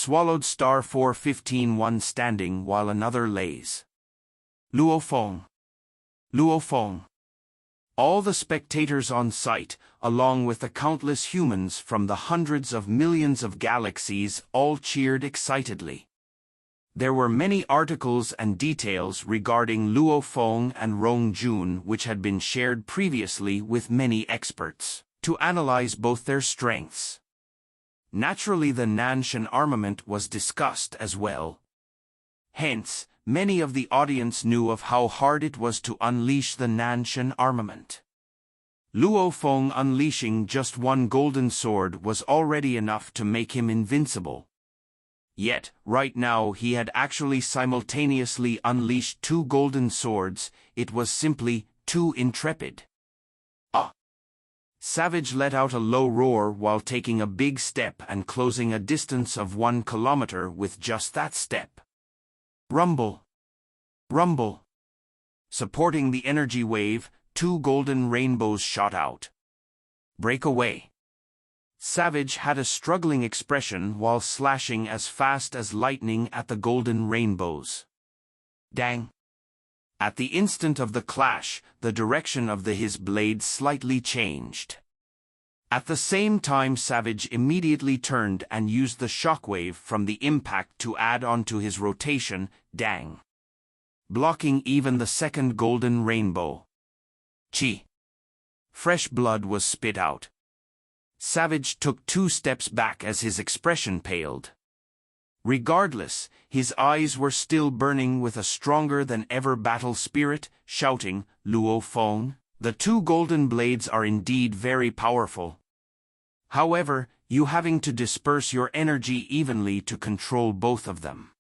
swallowed star 415 one standing while another lays. Luo Feng. Luo Feng. All the spectators on site, along with the countless humans from the hundreds of millions of galaxies, all cheered excitedly. There were many articles and details regarding Luo Feng and Rong Jun which had been shared previously with many experts, to analyze both their strengths. Naturally, the Nanshan armament was discussed as well. Hence, many of the audience knew of how hard it was to unleash the Nanshan armament. Luo Feng unleashing just one golden sword was already enough to make him invincible. Yet, right now he had actually simultaneously unleashed two golden swords. It was simply too intrepid. Ah! Savage let out a low roar while taking a big step and closing a distance of 1 kilometer with just that step. Rumble! Rumble! Supporting the energy wave, two golden rainbows shot out. Break away! Savage had a struggling expression while slashing as fast as lightning at the golden rainbows. Dang! At the instant of the clash, the direction of his blade slightly changed. At the same time, Savage immediately turned and used the shockwave from the impact to add on to his rotation, dang! Blocking even the second golden rainbow. Chi! Fresh blood was spit out. Savage took 2 steps back as his expression paled. Regardless, his eyes were still burning with a stronger-than-ever battle spirit, shouting, Luo Feng, the 2 golden blades are indeed very powerful. However, you having to disperse your energy evenly to control both of them.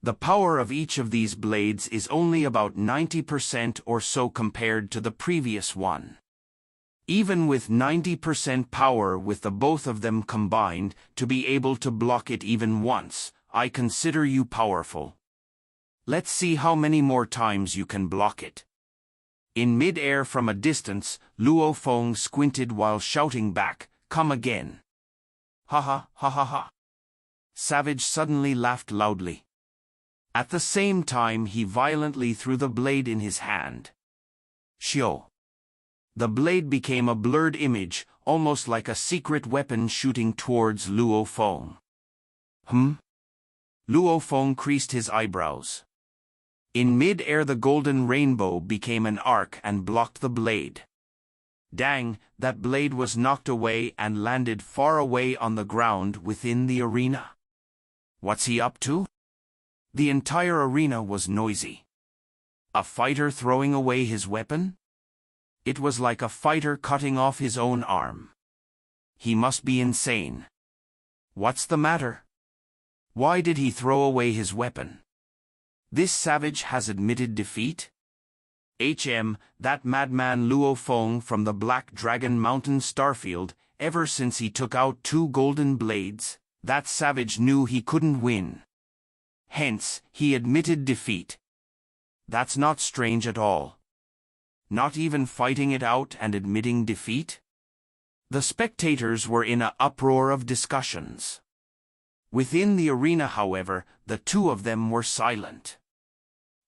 The power of each of these blades is only about 90% or so compared to the previous one. Even with 90% power with the both of them combined, to be able to block it even once, I consider you powerful. Let's see how many more times you can block it. In mid-air from a distance, Luo Feng squinted while shouting back, come again. Ha ha ha ha ha. Savage suddenly laughed loudly. At the same time he violently threw the blade in his hand. Shio. The blade became a blurred image, almost like a secret weapon shooting towards Luo Feng. Luo Feng creased his eyebrows. In mid-air the golden rainbow became an arc and blocked the blade. Dang, that blade was knocked away and landed far away on the ground within the arena. What's he up to? The entire arena was noisy. A fighter throwing away his weapon? It was like a fighter cutting off his own arm. He must be insane. What's the matter? Why did he throw away his weapon? This savage has admitted defeat? That madman Luo Feng from the Black Dragon Mountain Starfield, ever since he took out 2 golden blades, that savage knew he couldn't win. Hence, he admitted defeat. That's not strange at all. Not even fighting it out and admitting defeat? The spectators were in an uproar of discussions. Within the arena, however, the 2 of them were silent.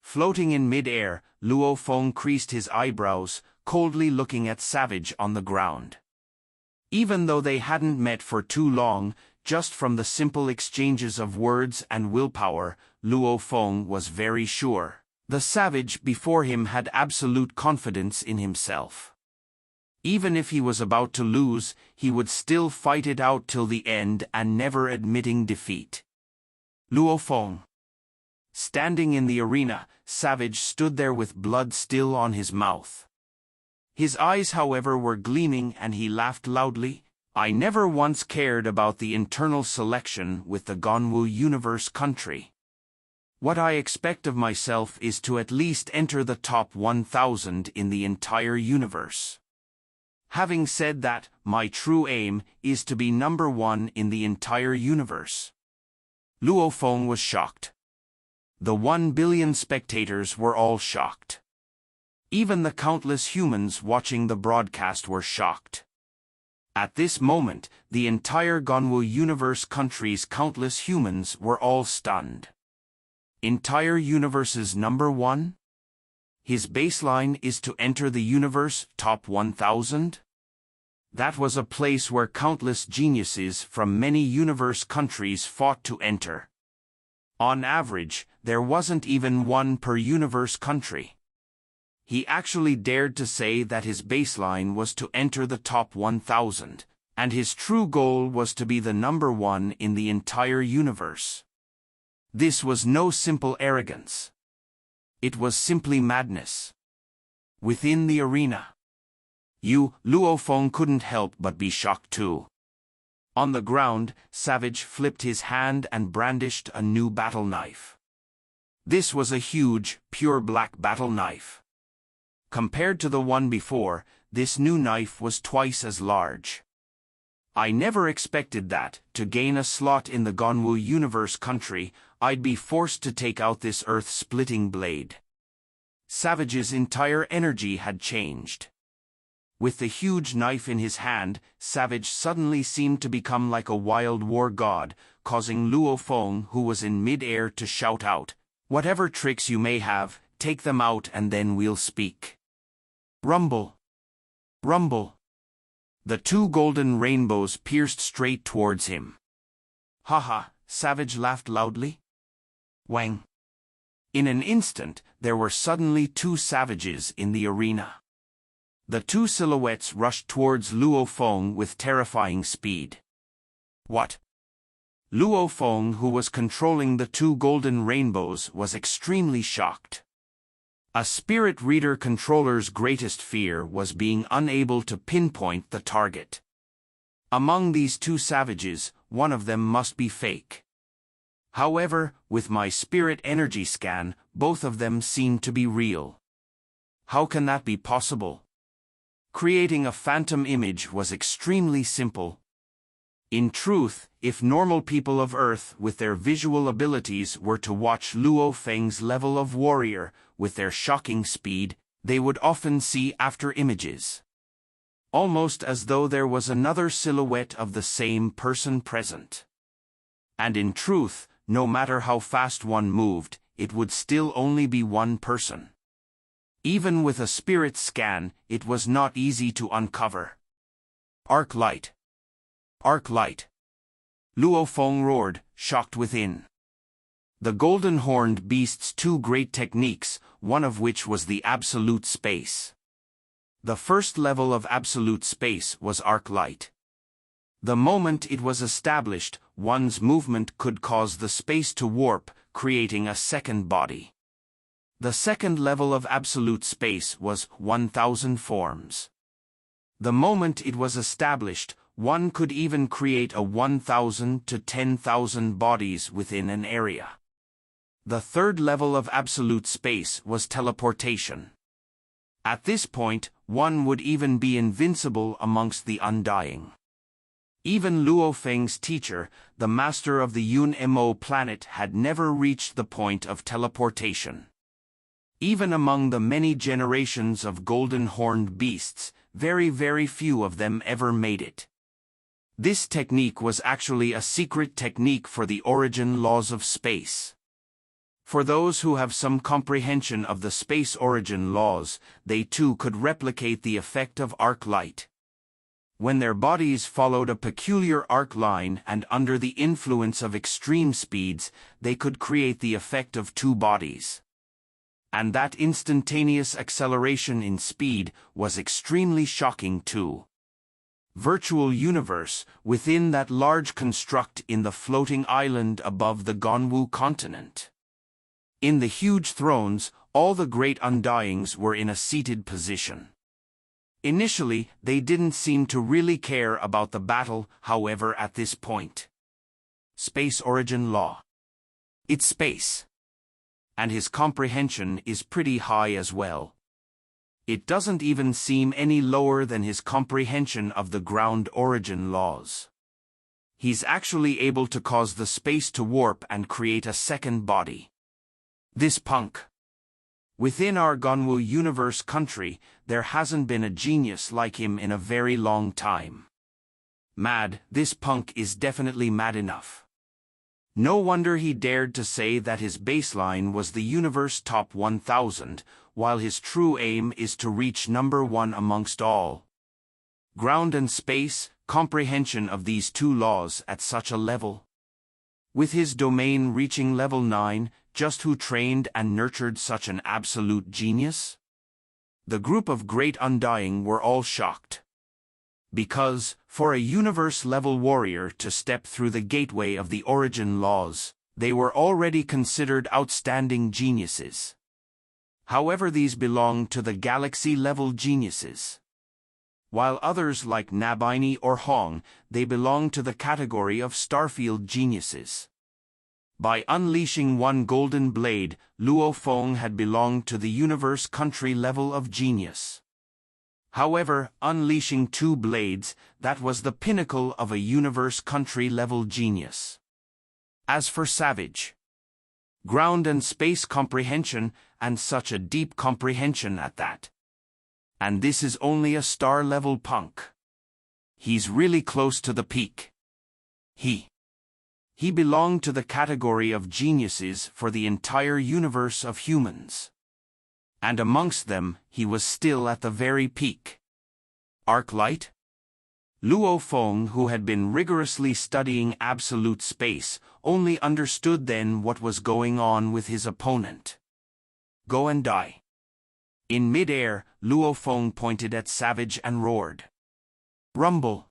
Floating in mid-air, Luo Feng creased his eyebrows, coldly looking at Savage on the ground. Even though they hadn't met for too long, just from the simple exchanges of words and willpower, Luo Feng was very sure. The savage before him had absolute confidence in himself. Even if he was about to lose, he would still fight it out till the end and never admitting defeat. Luo Feng. Standing in the arena, Savage stood there with blood still on his mouth. His eyes, however, were gleaming and he laughed loudly. I never once cared about the internal selection with the Gonwu Universe country. What I expect of myself is to at least enter the top 1,000 in the entire universe. Having said that, my true aim is to be number 1 in the entire universe. Luo Feng was shocked. The 1 billion spectators were all shocked. Even the countless humans watching the broadcast were shocked. At this moment, the entire Gonwu universe country's countless humans were all stunned. Entire universe's number one? His baseline is to enter the universe top 1000? That was a place where countless geniuses from many universe countries fought to enter. On average, there wasn't even one per universe country. He actually dared to say that his baseline was to enter the top 1000, and his true goal was to be the number one in the entire universe. This was no simple arrogance. It was simply madness. Within the arena, Luo Feng couldn't help but be shocked too. On the ground, Savage flipped his hand and brandished a new battle knife. This was a huge, pure black battle knife. Compared to the one before, this new knife was twice as large. I never expected that, to gain a slot in the Gonwu universe country, I'd be forced to take out this earth-splitting blade. Savage's entire energy had changed. With the huge knife in his hand, Savage suddenly seemed to become like a wild war god, causing Luo Feng, who was in mid-air, to shout out, "Whatever tricks you may have, take them out and then we'll speak." Rumble! Rumble! The two golden rainbows pierced straight towards him. "Haha," Savage laughed loudly. Wang! In an instant, there were suddenly two savages in the arena. The two silhouettes rushed towards Luo Feng with terrifying speed. What? Luo Feng, who was controlling the two golden rainbows, was extremely shocked. A spirit reader controller's greatest fear was being unable to pinpoint the target. Among these two savages, one of them must be fake. However, with my spirit energy scan, both of them seem to be real. How can that be possible? Creating a phantom image was extremely simple. In truth, if normal people of Earth with their visual abilities were to watch Luo Feng's level of warrior with their shocking speed, they would often see after images. Almost as though there was another silhouette of the same person present. And in truth, no matter how fast one moved, it would still only be one person. Even with a spirit scan, it was not easy to uncover. Arc light! Arc light! Luo Feng roared, shocked within. The golden-horned beast's two great techniques, one of which was the absolute space. The first level of absolute space was arc light. The moment it was established, one's movement could cause the space to warp, creating a second body. The second level of absolute space was 1000 forms. The moment it was established, one could even create a 1000 to 10,000 bodies within an area. The third level of absolute space was teleportation. At this point, one would even be invincible amongst the undying. Even Luo Feng's teacher, the master of the Yun Mo planet, had never reached the point of teleportation. Even among the many generations of golden-horned beasts, very few of them ever made it. This technique was actually a secret technique for the origin laws of space. For those who have some comprehension of the space origin laws, they too could replicate the effect of arc light. When their bodies followed a peculiar arc line and under the influence of extreme speeds, they could create the effect of two bodies. And that instantaneous acceleration in speed was extremely shocking too. Virtual universe, within that large construct in the floating island above the Gonwu continent. In the huge thrones, all the great undyings were in a seated position. Initially, they didn't seem to really care about the battle, however, at this point. Space origin law. It's space. And his comprehension is pretty high as well. It doesn't even seem any lower than his comprehension of the ground origin laws. He's actually able to cause the space to warp and create a second body. This punk. Within our Gonwu universe country, there hasn't been a genius like him in a very long time. Mad, this punk is definitely mad enough. No wonder he dared to say that his baseline was the universe top 1000, while his true aim is to reach number 1 amongst all. Ground and space, comprehension of these two laws at such a level. With his domain reaching level 9, just who trained and nurtured such an absolute genius? The group of Great Undying were all shocked. Because, for a universe-level warrior to step through the gateway of the origin laws, they were already considered outstanding geniuses. However, these belonged to the galaxy-level geniuses. While others like Nabini or Hong, they belonged to the category of Starfield geniuses. By unleashing one golden blade, Luo Feng had belonged to the universe country level of genius. However, unleashing 2 blades, that was the pinnacle of a universe country level genius. As for Savage, ground and space comprehension, and such a deep comprehension at that. And this is only a star-level punk. He's really close to the peak. He belonged to the category of geniuses for the entire universe of humans. And amongst them, he was still at the very peak. Arclight? Luo Feng, who had been rigorously studying absolute space, only understood then what was going on with his opponent. Go and die. In mid-air, Luo Feng pointed at Savage and roared. Rumble!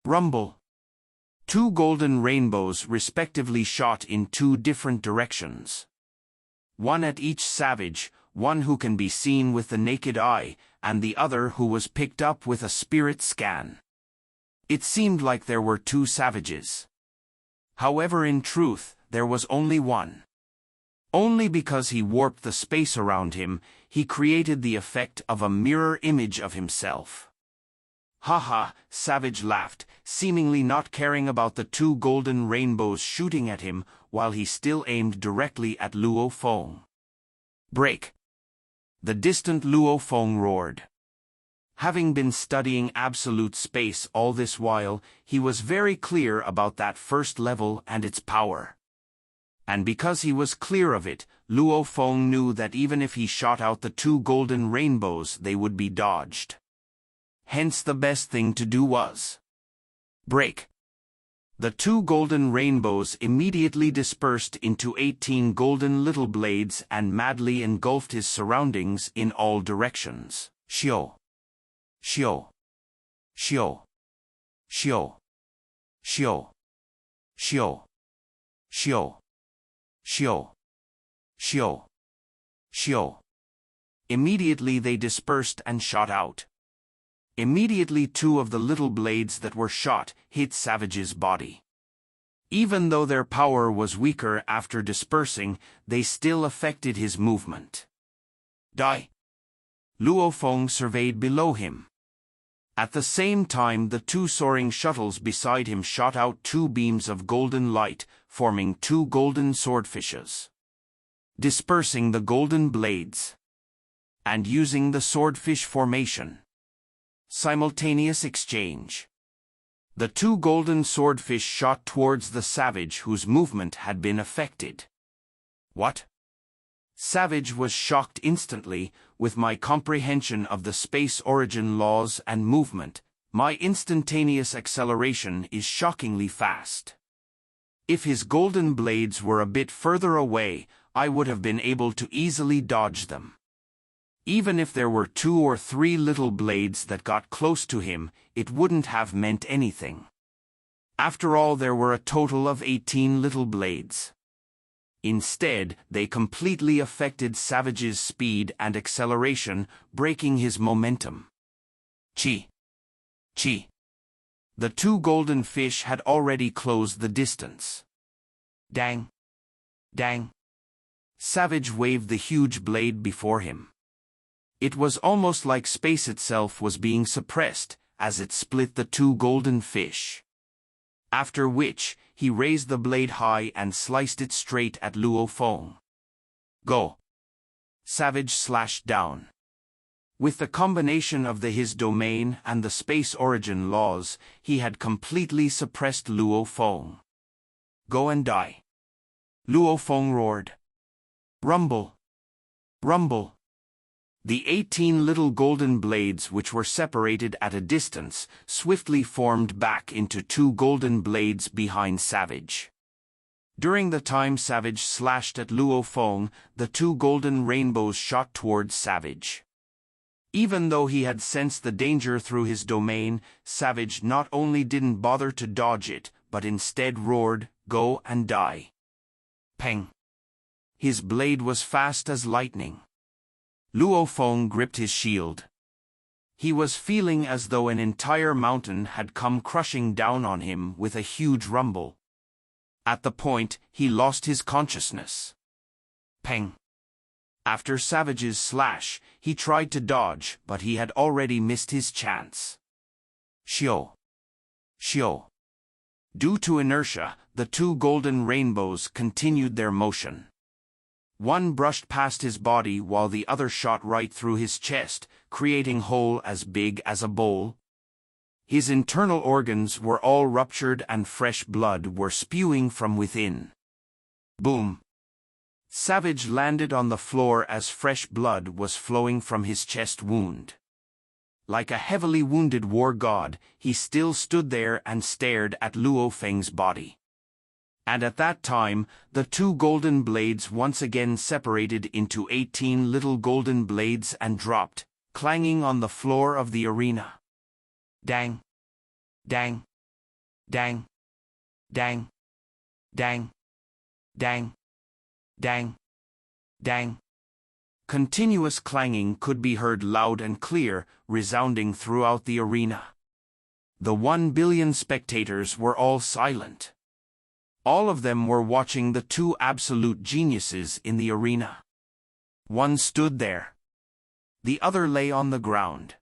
Rumble! 2 golden rainbows respectively shot in 2 different directions. One at each Savage, one who can be seen with the naked eye, and the other who was picked up with a spirit scan. It seemed like there were 2 Savages. However, in truth, there was only one. Only because he warped the space around him, he created the effect of a mirror image of himself. Haha, Savage laughed, seemingly not caring about the 2 golden rainbows shooting at him, while he still aimed directly at Luo Feng. Break! The distant Luo Feng roared. Having been studying absolute space all this while, he was very clear about that first level and its power. And because he was clear of it, Luo Feng knew that even if he shot out the 2 golden rainbows, they would be dodged. Hence the best thing to do was break. The 2 golden rainbows immediately dispersed into 18 golden little blades and madly engulfed his surroundings in all directions. Xiao. Xiao. Xiao. Xiao. Xiao. Xiao. Xiao. Xiao. Xiao. Xiao. Immediately they dispersed and shot out. Immediately 2 of the little blades that were shot hit Savage's body. Even though their power was weaker after dispersing, they still affected his movement. Die! Luo Feng surveyed below him. At the same time, the 2 soaring shuttles beside him shot out 2 beams of golden light, forming 2 golden swordfishes. Dispersing the golden blades. And using the swordfish formation. Simultaneous exchange. The 2 golden swordfish shot towards the Savage whose movement had been affected. What? Savage was shocked instantly. With my comprehension of the space origin laws and movement, my instantaneous acceleration is shockingly fast. If his golden blades were a bit further away, I would have been able to easily dodge them. Even if there were 2 or 3 little blades that got close to him, it wouldn't have meant anything. After all, there were a total of 18 little blades. Instead, they completely affected Savage's speed and acceleration, breaking his momentum. Chi! Chi! The 2 golden fish had already closed the distance. Dang! Dang! Savage waved the huge blade before him. It was almost like space itself was being suppressed, as it split the 2 golden fish. After which, he raised the blade high and sliced it straight at Luo Feng. Go! Savage slashed down. With the combination of his domain and the space origin laws, he had completely suppressed Luo Feng. Go and die. Luo Feng roared. Rumble. Rumble. The 18 little golden blades, which were separated at a distance, swiftly formed back into 2 golden blades behind Savage. During the time Savage slashed at Luo Feng, the 2 golden rainbows shot towards Savage. Even though he had sensed the danger through his domain, Savage not only didn't bother to dodge it, but instead roared, "Go and die." Peng. His blade was fast as lightning. Luo Feng gripped his shield. He was feeling as though an entire mountain had come crushing down on him with a huge rumble. At the point, he lost his consciousness. Peng. After Savage's slash, he tried to dodge, but he had already missed his chance. Xiao. Xiao. Due to inertia, the 2 golden rainbows continued their motion. One brushed past his body while the other shot right through his chest, creating a hole as big as a bowl. His internal organs were all ruptured and fresh blood were spewing from within. Boom. Savage landed on the floor as fresh blood was flowing from his chest wound. Like a heavily wounded war god, he still stood there and stared at Luo Feng's body. And at that time, the 2 golden blades once again separated into 18 little golden blades and dropped, clanging on the floor of the arena. Dang. Dang. Dang. Dang. Dang. Dang. Dang. Dang. Continuous clanging could be heard loud and clear, resounding throughout the arena. The 1 billion spectators were all silent. All of them were watching the 2 absolute geniuses in the arena. One stood there. The other lay on the ground.